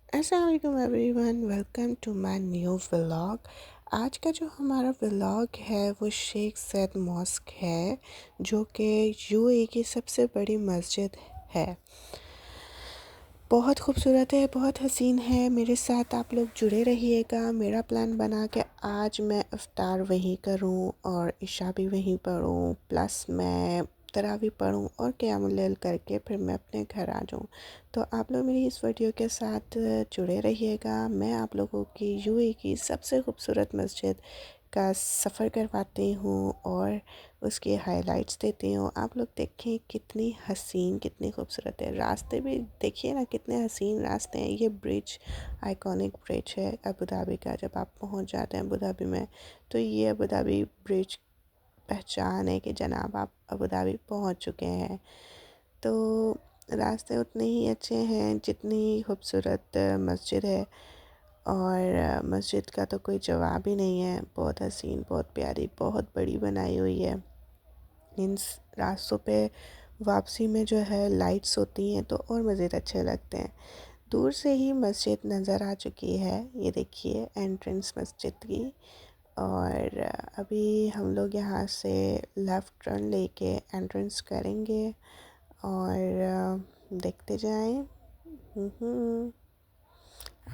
अस्सलाम everyone, welcome to my new vlog. आज का जो हमारा व्लॉग है वो शेख ज़ैद मॉस्क है, जो कि यूएई की सबसे बड़ी मस्जिद है। बहुत खूबसूरत है, बहुत हसीन है। मेरे साथ आप लोग जुड़े रहिएगा। मेरा प्लान बना कि आज मैं इफ्तार वहीं करूं और इशा भी वहीं पढूं, प्लस मैं तरावी पढूं और क़यामुल लैल करके फिर मैं अपने घर आ जाऊं। तो आप लोग मेरी इस वीडियो के साथ जुड़े रहिएगा। मैं आप लोगों की यूएई की सबसे खूबसूरत मस्जिद का सफ़र करवाती हूँ और उसकी हाइलाइट्स देती हूँ। आप लोग देखें कितनी हसीन, कितनी खूबसूरत है। रास्ते भी देखिए ना, कितने हसीन रास्ते हैं। ये ब्रिज आइकॉनिक ब्रिज है अबू धाबी का। जब आप पहुँच जाते हैं अबू धाबी में तो ये अबू धाबी ब्रिज पहचान है कि जनाब आप अबू धाबी पहुँच चुके हैं। तो रास्ते उतने ही अच्छे हैं जितनी खूबसूरत मस्जिद है, और मस्जिद का तो कोई जवाब ही नहीं है। बहुत हसीन, बहुत प्यारी, बहुत बड़ी बनाई हुई है। इन रास्तों पे वापसी में जो है लाइट्स होती हैं तो और मज़ीद अच्छे लगते हैं। दूर से ही मस्जिद नज़र आ चुकी है, ये देखिए एंट्रेंस मस्जिद की। और अभी हम लोग यहाँ से लेफ़्ट टर्न लेके एंट्रेंस करेंगे और देखते जाएं। I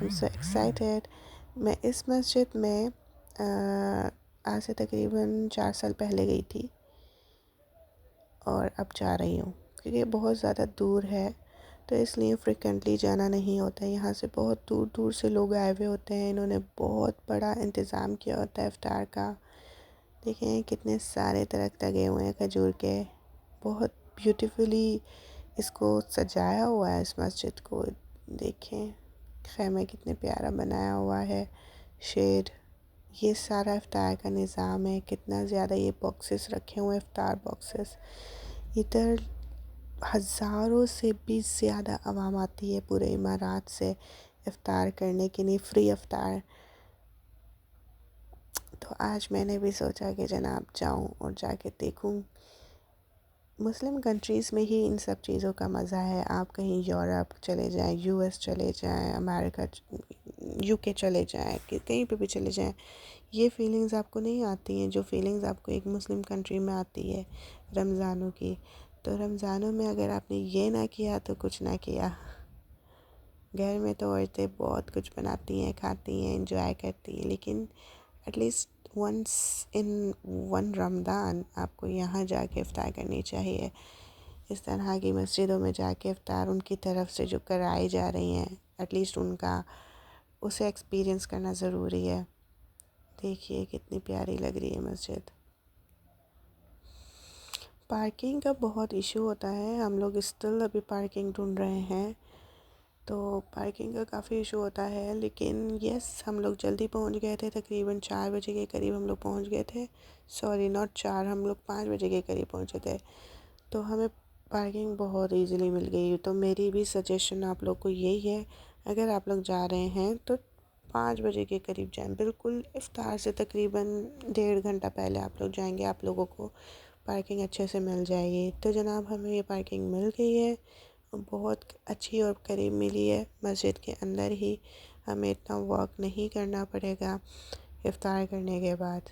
am so excited. मैं इस मस्जिद में आज से तकरीबन 4 साल पहले गई थी और अब जा रही हूँ, क्योंकि बहुत ज़्यादा दूर है तो इसलिए फ्रिक्वेंटली जाना नहीं होता है। यहाँ से बहुत दूर दूर से लोग आए हुए होते हैं। इन्होंने बहुत बड़ा इंतज़ाम किया होता है इफ्तार का। देखें कितने सारे दरख्त लगे हुए हैं खजूर के। बहुत ब्यूटीफुली इसको सजाया हुआ है इस मस्जिद को। देखें खैमे कितने प्यारा बनाया हुआ है। शेड, ये सारा इफ्तार का निज़ाम है। कितना ज़्यादा ये बॉक्सेस रखे हुए हैं, इफ्तार बॉक्सेस। इधर हज़ारों से भी ज़्यादा आवाम आती है पूरे इमारात से इफ्तार करने के लिए, फ्री इफ्तार। तो आज मैंने भी सोचा कि जनाब जाऊं और जाके देखूं। मुस्लिम कंट्रीज़ में ही इन सब चीज़ों का मज़ा है। आप कहीं यूरोप चले जाएं, यूएस चले जाएं, अमेरिका, यूके चले जाएं, कि कहीं पे भी चले जाएं, ये फीलिंग्स आपको नहीं आती हैं जो फीलिंग्स आपको एक मुस्लिम कंट्री में आती है रमज़ानों की। तो रमज़ानों में अगर आपने ये ना किया तो कुछ ना किया। घर में तो औरतें बहुत कुछ बनाती हैं, खाती हैं, एंजॉय करती हैं, लेकिन at least once in one Ramzan आपको यहाँ जाके इफ्तार करनी चाहिए। इस तरह की मस्जिदों में जाके इफ्तार उनकी तरफ से जो कराई जा रही हैं, एटलीस्ट उनका उसे एक्सपीरियंस करना ज़रूरी है। देखिए कितनी प्यारी लग रही है मस्जिद। पार्किंग का बहुत इशू होता है। हम लोग स्टिल अभी पार्किंग ढूंढ रहे हैं, तो पार्किंग का काफ़ी इशू होता है। लेकिन यस, हम लोग जल्दी पहुंच गए थे। तकरीबन 4 बजे के करीब हम लोग पहुंच गए थे। सॉरी, नॉट 4, हम लोग 5 बजे के करीब पहुंचे थे। तो हमें पार्किंग बहुत इजीली मिल गई। तो मेरी भी सजेशन आप लोग को यही है, अगर आप लोग जा रहे हैं तो 5 बजे के करीब जाएं। बिल्कुल इफ्तार से तकरीबन 1.5 घंटा पहले आप लोग जाएंगे, आप लोगों को पार्किंग अच्छे से मिल जाएगी। तो जनाब हमें ये पार्किंग मिल गई है, बहुत अच्छी और करीब मिली है। मस्जिद के अंदर ही, हमें इतना वॉक नहीं करना पड़ेगा इफ्तार करने के बाद।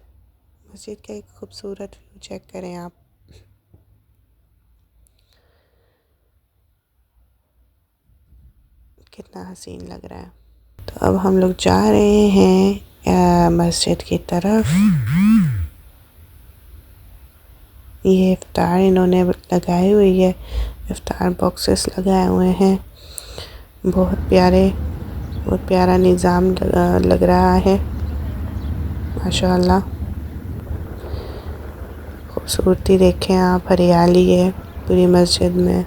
मस्जिद का एक खूबसूरत व्यू चेक करें आप। कितना हसीन लग रहा है। तो अब हम लोग जा रहे हैं मस्जिद की तरफ। ये इफ्तार इन्होंने लगाई हुई है, इफ्तार बॉक्सेस लगाए हुए हैं। बहुत प्यारे, बहुत प्यारा निज़ाम लग रहा है माशाल्लाह। खूबसूरती देखें आप, हरियाली है पूरी मस्जिद में,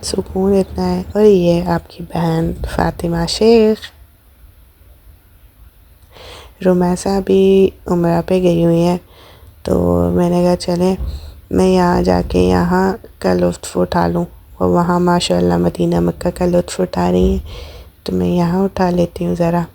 सुकून इतना है। और ये आपकी बहन फ़ातिमा शेख। रुमैसा भी उम्रा पे गई हुई है, तो मैंने कहा चलें मैं यहाँ जाके यहाँ का लुत्फ़ उठा लूँ। और वहाँ माशाल्लाह मदीना मक्का का लुत्फ़ उठा रही हैं, तो मैं यहाँ उठा लेती हूँ ज़रा।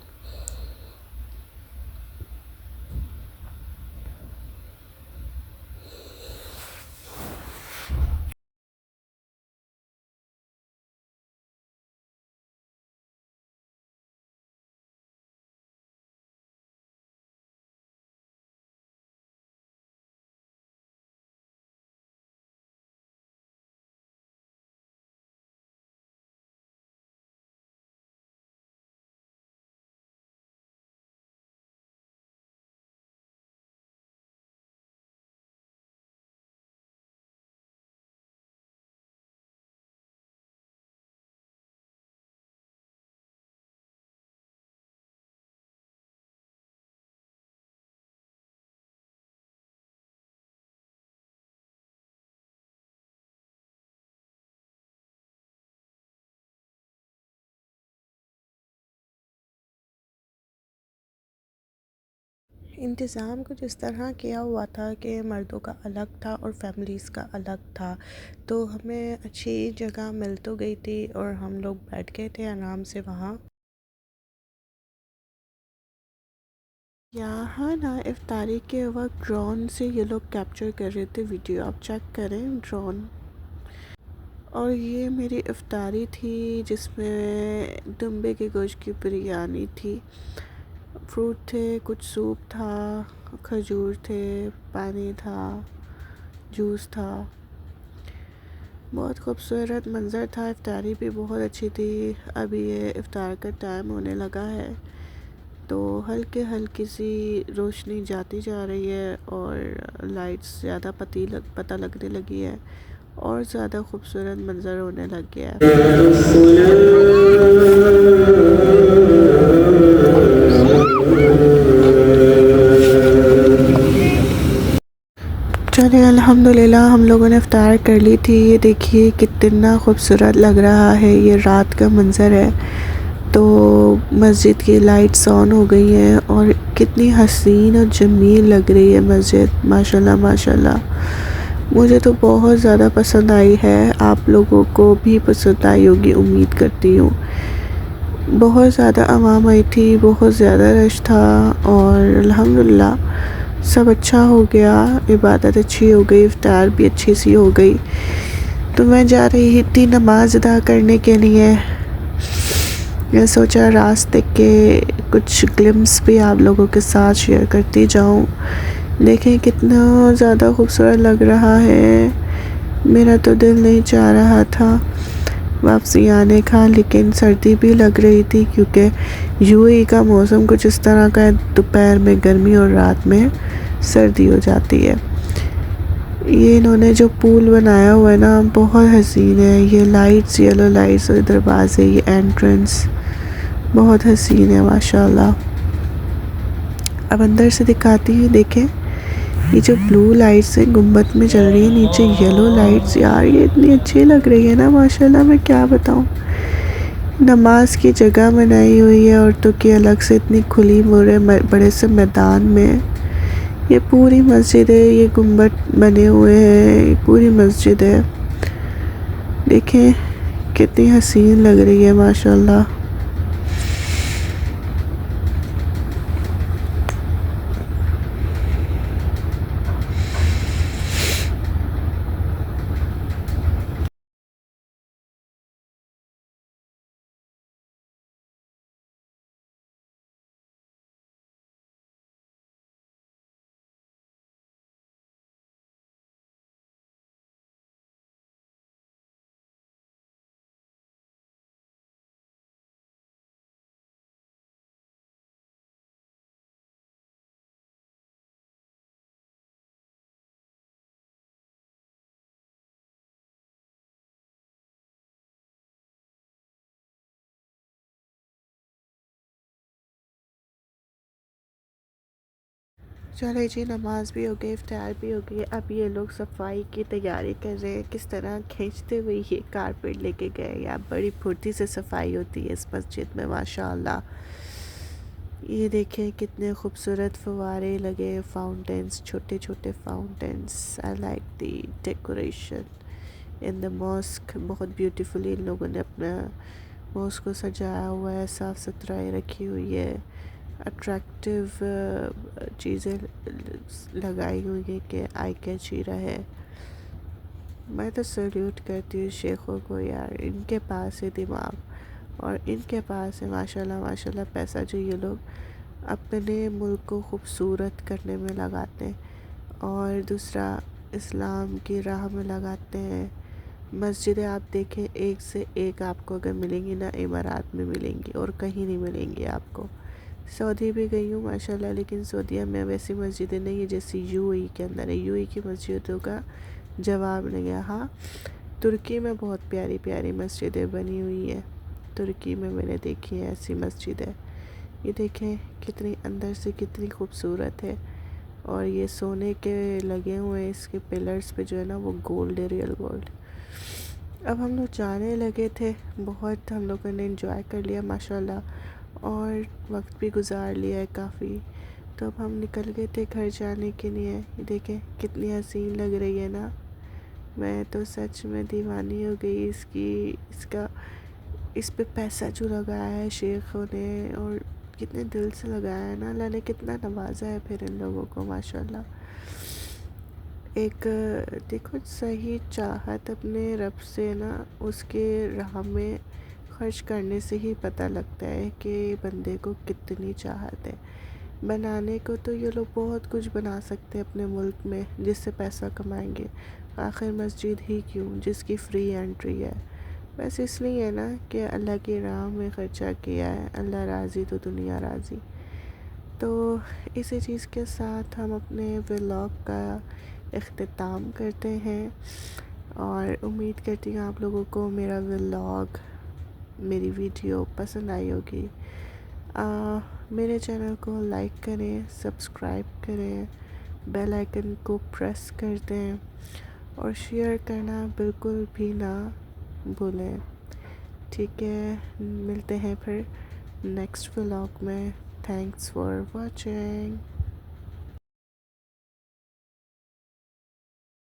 इंतज़ाम कुछ इस तरह किया हुआ था कि मर्दों का अलग था और फैमिलीज़ का अलग था, तो हमें अच्छी जगह मिल तो गई थी और हम लोग बैठ गए थे आराम से वहाँ। यहाँ ना इफ्तारी के वक्त ड्रोन से ये लोग कैप्चर कर रहे थे वीडियो, आप चेक करें ड्रोन। और ये मेरी इफ्तारी थी जिसमें दुम्बे के गोश्त की बिरयानी थी, फ्रूट थे, कुछ सूप था, खजूर थे, पानी था, जूस था। बहुत खूबसूरत मंज़र था, इफ्तारी भी बहुत अच्छी थी। अभी ये इफ्तार का टाइम होने लगा है तो हल्के हल्की सी रोशनी जाती जा रही है और लाइट्स ज़्यादा पता लगने लगी है और ज़्यादा खूबसूरत मंज़र होने लग गया है। चलिए अल्हम्दुलिल्लाह हम लोगों ने इफ्तार कर ली थी। ये देखिए कितना खूबसूरत लग रहा है, ये रात का मंज़र है। तो मस्जिद की लाइट्स ऑन हो गई हैं और कितनी हसीन और जमील लग रही है मस्जिद, माशाल्लाह माशाल्लाह। मुझे तो बहुत ज़्यादा पसंद आई है, आप लोगों को भी पसंद आई होगी उम्मीद करती हूँ। बहुत ज़्यादा आवाम आई थी, बहुत ज़्यादा रश था और अल्हम्दुलिल्लाह सब अच्छा हो गया, इबादत अच्छी हो गई, इफ्तार भी अच्छी सी हो गई। तो मैं जा रही थी नमाज़ अदा करने के लिए। मैं सोचा रास्ते के कुछ ग्लिम्स भी आप लोगों के साथ शेयर करती जाऊं। देखें कितना ज़्यादा खूबसूरत लग रहा है। मेरा तो दिल नहीं चाह रहा था वापसी आने का, लेकिन सर्दी भी लग रही थी क्योंकि यूएई का मौसम कुछ इस तरह का है, दोपहर में गर्मी और रात में सर्दी हो जाती है। ये इन्होंने जो पूल बनाया हुआ है ना बहुत हसीन है, ये लाइट्स, येलो लाइट्स और दरवाजे, ये एंट्रेंस बहुत हसीन है माशाल्लाह। अब अंदर से दिखाती हूँ, देखें ये जो ब्लू लाइट्स है गुम्बद में चल रही है, नीचे येलो लाइट्स, यार ये इतनी अच्छी लग रही है ना माशाल्लाह, मैं क्या बताऊँ। नमाज की जगह बनाई हुई है औरतों की अलग से, इतनी खुली मोरे बड़े से मैदान में। ये पूरी मस्जिद है, ये गुम्बद बने हुए हैं, ये पूरी मस्जिद है। देखें कितनी हसीन लग रही है माशाल्लाह। चले जी, नमाज भी हो गई, इफ्तार भी हो गई। अब ये लोग सफाई की तैयारी कर रहे हैं। किस तरह खींचते हुए ये कारपेट लेके गए, या बड़ी फुर्ती से सफाई होती है इस मस्जिद में माशाल्लाह। ये देखें कितने खूबसूरत फव्वारे लगे, फाउंटेन्स, छोटे छोटे fountains. I like the decoration in the mosque. बहुत ब्यूटीफुली इन लोगों ने अपना मॉस्क को सजाया हुआ है, साफ़ सुथराई रखी हुई है, अट्रैक्टिव चीज़ें लगाई हुई हैं कि आई कैच ही रहे। मैं तो सल्यूट करती हूँ शेखों को, यार इनके पास है दिमाग और इनके पास है माशाल्लाह माशाल्लाह पैसा, जो ये लोग अपने मुल्क को खूबसूरत करने में लगाते हैं और दूसरा इस्लाम की राह में लगाते हैं। मस्जिदें आप देखें एक से एक आपको अगर मिलेंगी ना, इमारात में मिलेंगी और कहीं नहीं मिलेंगी आपको। सऊदी भी गई हूँ माशाल्लाह, लेकिन सऊदीया में वैसी मस्जिदें नहीं है जैसी यूएई के अंदर है। यूएई की मस्जिदों का जवाब नहीं है। हाँ, तुर्की में बहुत प्यारी प्यारी मस्जिदें बनी हुई हैं, तुर्की में मैंने देखी है ऐसी मस्जिदें। ये देखें कितनी अंदर से कितनी खूबसूरत है और ये सोने के लगे हुए हैं, इसके पिलर्स पे जो है ना वो गोल्ड है, रियल गोल्ड। अब हम लोग जाने लगे थे, बहुत हम लोगों ने एंजॉय कर लिया माशाल्लाह और वक्त भी गुजार लिया है काफ़ी। तो अब हम निकल गए थे घर जाने के लिए। ये देखें कितनी हसीन लग रही है ना। मैं तो सच में दीवानी हो गई इसका इस पे पैसा जो लगाया है शेखों ने, और कितने दिल से लगाया है ना। अल्लाह ने कितना नवाजा है फिर इन लोगों को, माशाल्लाह। एक देखो, सही चाहत अपने रब से ना, उसके राह में खर्च करने से ही पता लगता है कि बंदे को कितनी चाहत है। बनाने को तो ये लोग बहुत कुछ बना सकते हैं अपने मुल्क में जिससे पैसा कमाएंगे। आखिर मस्जिद ही क्यों जिसकी फ़्री एंट्री है। बस इसलिए है ना कि अल्लाह की राह में ख़र्चा किया है, अल्लाह राज़ी तो दुनिया राज़ी। तो इसी चीज़ के साथ हम अपने व्लॉग का इख्तिताम करते हैं, और उम्मीद करती हूँ आप लोगों को मेरा व्लॉग, मेरी वीडियो पसंद आई होगी। मेरे चैनल को लाइक करें, सब्सक्राइब करें, बेल आइकन को प्रेस कर दें, और शेयर करना बिल्कुल भी ना भूलें। ठीक है, मिलते हैं फिर नेक्स्ट व्लॉग में। Thanks for watching.